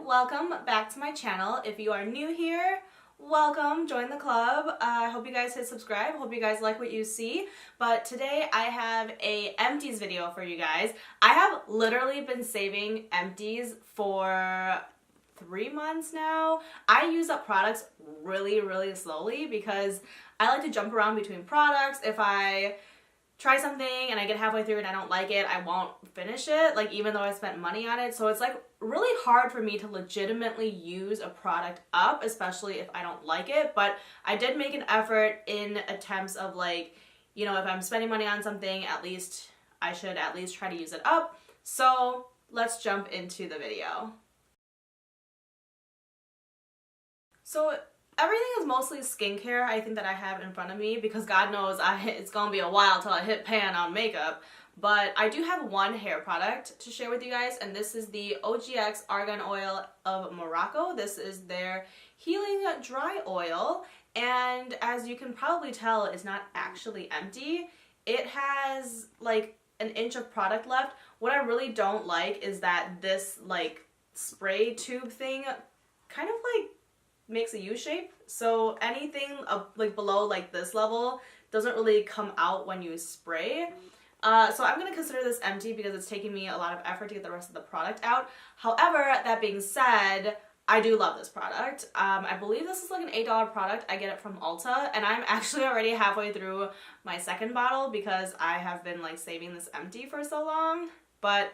welcome back to my channel. If you are new here, welcome, join the club. I hope you guys hit subscribe. Hope you guys like what you see. But today I have a Empties video for you guys. I have literally been saving Empties for 3 months now. I use up products really slowly because I like to jump around between products. If I try something and I get halfway through and I don't like it, I won't finish it, like even though I spent money on it. So it's like really hard for me to legitimately use a product up, especially if I don't like it. But I did make an effort in attempts of like, you know, if I'm spending money on something, at least I should at least try to use it up. So let's jump into the video. So everything is mostly skincare, I think, that I have in front of me because God knows it's gonna be a while till I hit pan on makeup. But I do have one hair product to share with you guys, and this is the OGX Argan Oil of Morocco. This is their Healing Dry Oil, and as you can probably tell, it's not actually empty. It has like an inch of product left. What I really don't like is that this like spray tube thing kind of like makes a U shape, so anything like below like this level doesn't really come out when you spray. So I'm gonna consider this empty because it's taking me a lot of effort to get the rest of the product out. However, that being said, I do love this product. I believe this is like an $8 product. I get it from Ulta, and I'm actually already halfway through my second bottle because I have been like saving this empty for so long. But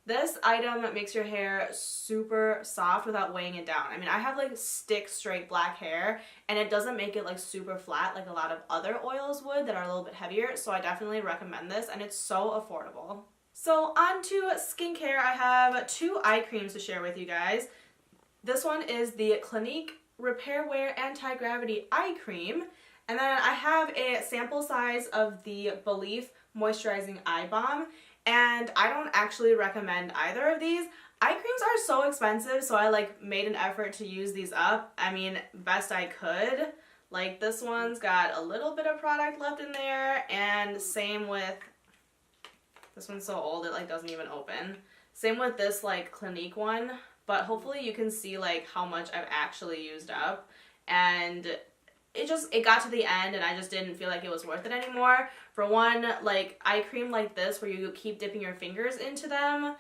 this item makes your hair super soft without weighing it down. I mean, I have like stick straight black hair, and it doesn't make it like super flat like a lot of other oils would that are a little bit heavier, so I definitely recommend this, and it's so affordable. So on to skincare, I have 2 eye creams to share with you guys. This one is the Clinique Repair Wear Anti-Gravity Eye Cream, and then I have a sample size of the Belief Moisturizing Eye Balm. And I don't actually recommend either of these. Eye creams are so expensive, so I like made an effort to use these up. I mean, best I could. Like this one's got a little bit of product left in there, and same with, this one's so old it like doesn't even open. Same with this like Clinique one, but hopefully you can see like how much I've actually used up. And it got to the end and I just didn't feel like it was worth it anymore. For one, like eye cream like this where you keep dipping your fingers into them,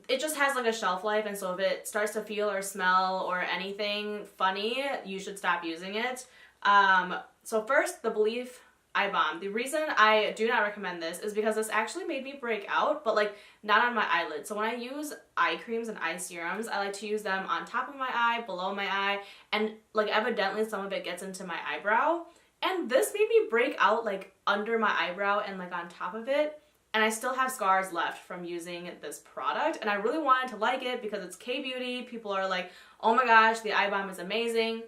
it just has like a shelf life, and so if it starts to feel or smell or anything funny, you should stop using it. So first, the Belief Eye Balm. The reason I do not recommend this is because this actually made me break out, but like not on my eyelids. So when I use eye creams and eye serums, I like to use them on top of my eye, below my eye, and like evidently some of it gets into my eyebrow. And this made me break out like under my eyebrow and like on top of it. And I still have scars left from using this product. And I really wanted to like it because it's K-beauty. People are like, oh my gosh, the eye balm is amazing.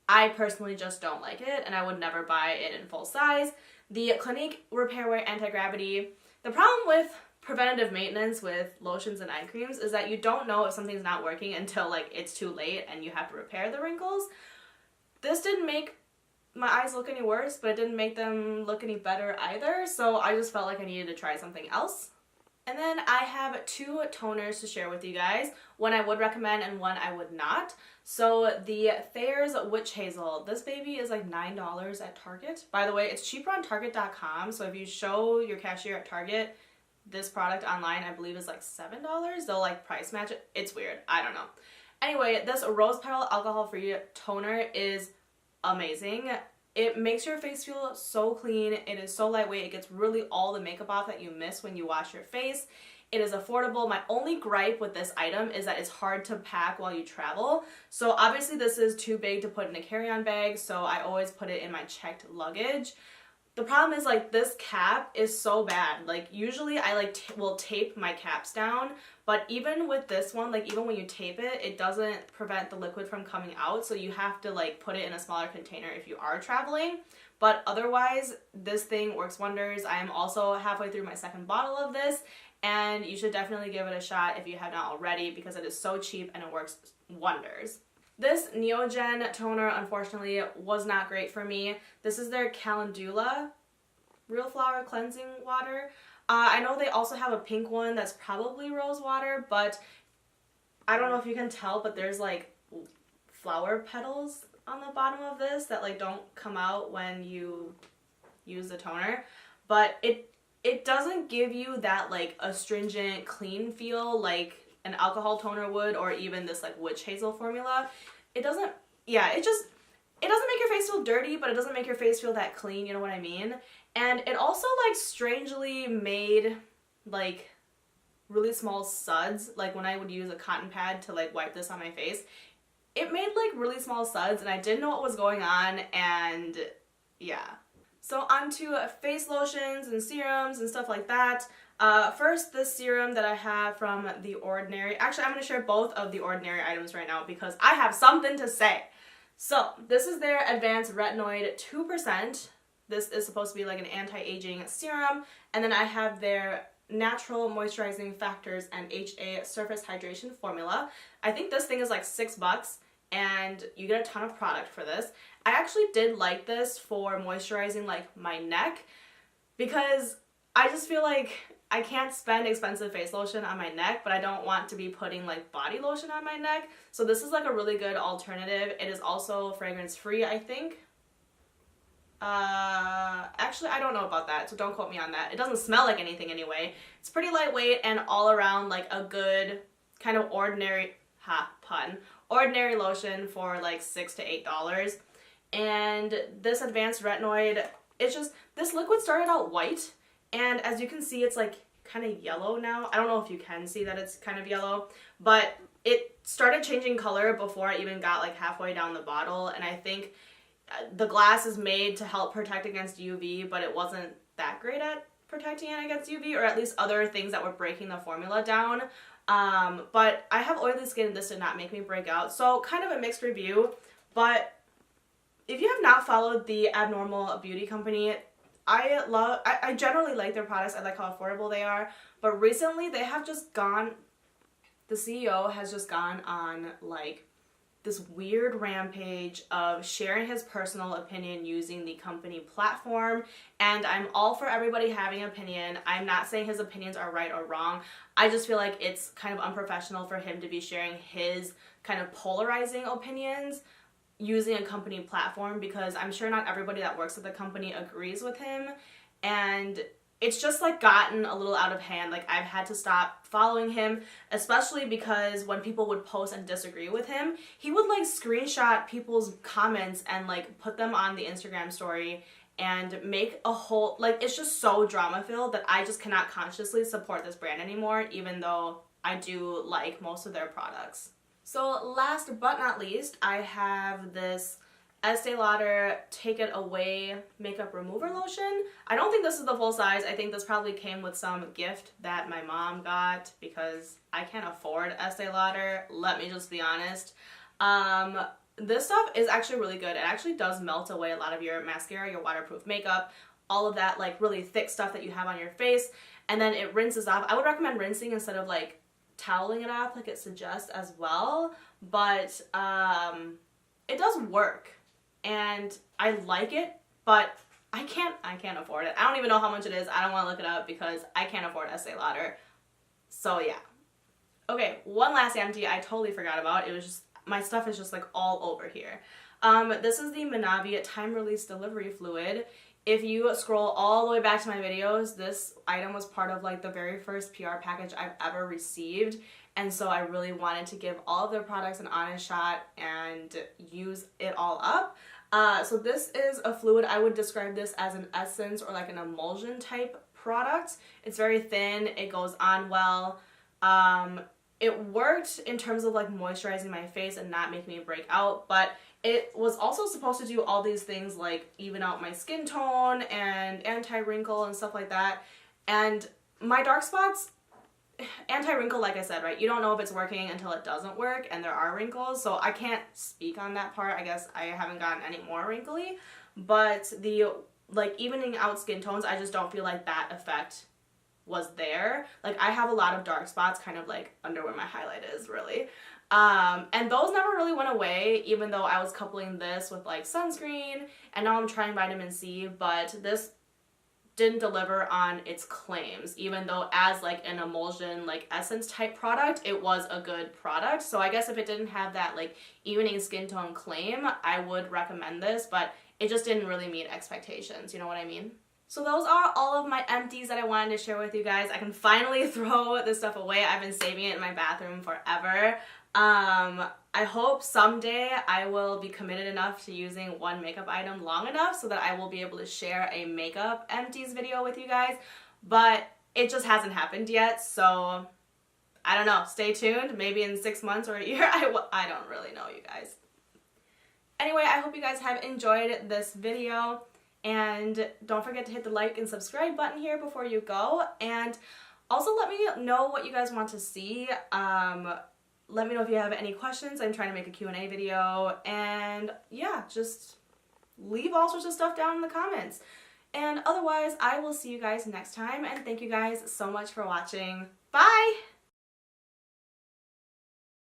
I personally just don't like it, and I would never buy it in full size. The Clinique Repair Wear Anti-Gravity. The problem with preventative maintenance with lotions and eye creams is that you don't know if something's not working until like it's too late and you have to repair the wrinkles. This didn't make my eyes look any worse, but it didn't make them look any better either, so I just felt like I needed to try something else. And then I have 2 toners to share with you guys, one I would recommend and one I would not. So the Thayer's Witch Hazel, this baby is like $9 at Target. By the way, it's cheaper on Target.com, so if you show your cashier at Target this product online, I believe is like $7, they'll like price match it. It's weird, I don't know. Anyway, this Rose Petal alcohol-free toner is amazing. It makes your face feel so clean. It is so lightweight. It gets really all the makeup off that you miss when you wash your face. It is affordable. My only gripe with this item is that it's hard to pack while you travel. So obviously this is too big to put in a carry-on bag, so I always put it in my checked luggage. The problem is like this cap is so bad. Like usually I like will tape my caps down, but even with this one, like even when you tape it, it doesn't prevent the liquid from coming out, so you have to like put it in a smaller container if you are traveling. But otherwise, this thing works wonders. I am also halfway through my second bottle of this, and you should definitely give it a shot if you have not already because it is so cheap and it works wonders. This Neogen toner, unfortunately, was not great for me. This is their Calendula Real Flower Cleansing Water. I know they also have a pink one that's probably rose water, but I don't know if you can tell, but there's like flower petals on the bottom of this that like don't come out when you use the toner, but it doesn't give you that like astringent clean feel like an alcohol toner would, or even this like witch hazel formula. It doesn't, yeah, it doesn't make your face feel dirty, but it doesn't make your face feel that clean, you know what I mean? And it also like strangely made like really small suds, like when I would use a cotton pad to like wipe this on my face, it made like really small suds and I didn't know what was going on, and yeah. So onto face lotions and serums and stuff like that. First, this serum that I have from The Ordinary. Actually, I'm going to share both of The Ordinary items right now because I have something to say. So this is their Advanced Retinoid 2%. This is supposed to be like an anti-aging serum. And then I have their Natural Moisturizing Factors and HA Surface Hydration Formula. I think this thing is like $6 and you get a ton of product for this. I actually did like this for moisturizing like my neck because I just feel like I can't spend expensive face lotion on my neck, but I don't want to be putting like body lotion on my neck. So this is like a really good alternative. It is also fragrance free, I think. Actually, I don't know about that, so don't quote me on that. It doesn't smell like anything anyway. It's pretty lightweight and all around like a good kind of ordinary, ordinary lotion for like $6 to $8. And this Advanced Retinoid, it's just, this liquid started out white, and as you can see, it's like kind of yellow now. I don't know if you can see that it's kind of yellow, but it started changing color before I even got like halfway down the bottle, and I think the glass is made to help protect against UV, but it wasn't that great at protecting it against UV, or at least other things that were breaking the formula down. But I have oily skin and this did not make me break out, so kind of a mixed review. But if you have not followed the Abnormal Beauty Company, I generally like their products. I like how affordable they are, but recently they have just gone, the CEO has just gone on like this weird rampage of sharing his personal opinion using the company platform, and I'm all for everybody having an opinion. I'm not saying his opinions are right or wrong. I just feel like it's kind of unprofessional for him to be sharing his kind of polarizing opinions using a company platform, because I'm sure not everybody that works at the company agrees with him, and it's just like gotten a little out of hand. Like I've had to stop following him, especially because when people would post and disagree with him, he would like screenshot people's comments and like put them on the Instagram story and make a whole, like, it's just so drama filled that I just cannot consciously support this brand anymore, even though I do like most of their products. So last but not least, I have this Estee Lauder Take It Away Makeup Remover Lotion. I don't think this is the full size. I think this probably came with some gift that my mom got because I can't afford Estee Lauder. Let me just be honest. This stuff is actually really good. It actually does melt away a lot of your mascara, your waterproof makeup, all of that like really thick stuff that you have on your face, and then it rinses off. I would recommend rinsing instead of like toweling it off like it suggests as well, but it does work. And I like it, but I can't afford it. I don't even know how much it is. I don't want to look it up because I can't afford Estee Lauder. So yeah. Okay, one last empty I totally forgot about. It was just, my stuff is just like all over here. This is the Minnavi Time Release Delivery Fluid. If you scroll all the way back to my videos, this item was part of like the very first PR package I've ever received. And so I really wanted to give all of their products an honest shot and use it all up. So this is a fluid. I would describe this as an essence or like an emulsion type product. It's very thin. It goes on well. It worked in terms of like moisturizing my face and not making me break out, but it was also supposed to do all these things like even out my skin tone and anti-wrinkle and stuff like that. And my dark spots, anti-wrinkle, like I said, right, you don't know if it's working until it doesn't work, and there are wrinkles, so I can't speak on that part. I guess I haven't gotten any more wrinkly, but the like evening out skin tones, I just don't feel like that effect was there. Like I have a lot of dark spots kind of like under where my highlight is, really. And those never really went away, even though I was coupling this with like sunscreen, and now I'm trying vitamin C, but this didn't deliver on its claims, even though as like an emulsion, like essence type product, it was a good product. So I guess if it didn't have that like evening skin tone claim, I would recommend this, but it just didn't really meet expectations, you know what I mean? So those are all of my empties that I wanted to share with you guys. I can finally throw this stuff away. I've been saving it in my bathroom forever. I hope someday I will be committed enough to using one makeup item long enough so that I will be able to share a makeup empties video with you guys, but it just hasn't happened yet, so I don't know. Stay tuned. Maybe in 6 months or a year. I don't really know, you guys. Anyway, I hope you guys have enjoyed this video, and don't forget to hit the like and subscribe button here before you go, and also let me know what you guys want to see. Let me know if you have any questions. I'm trying to make a Q&A video, and yeah, just leave all sorts of stuff down in the comments. And otherwise, I will see you guys next time, and thank you guys so much for watching. Bye!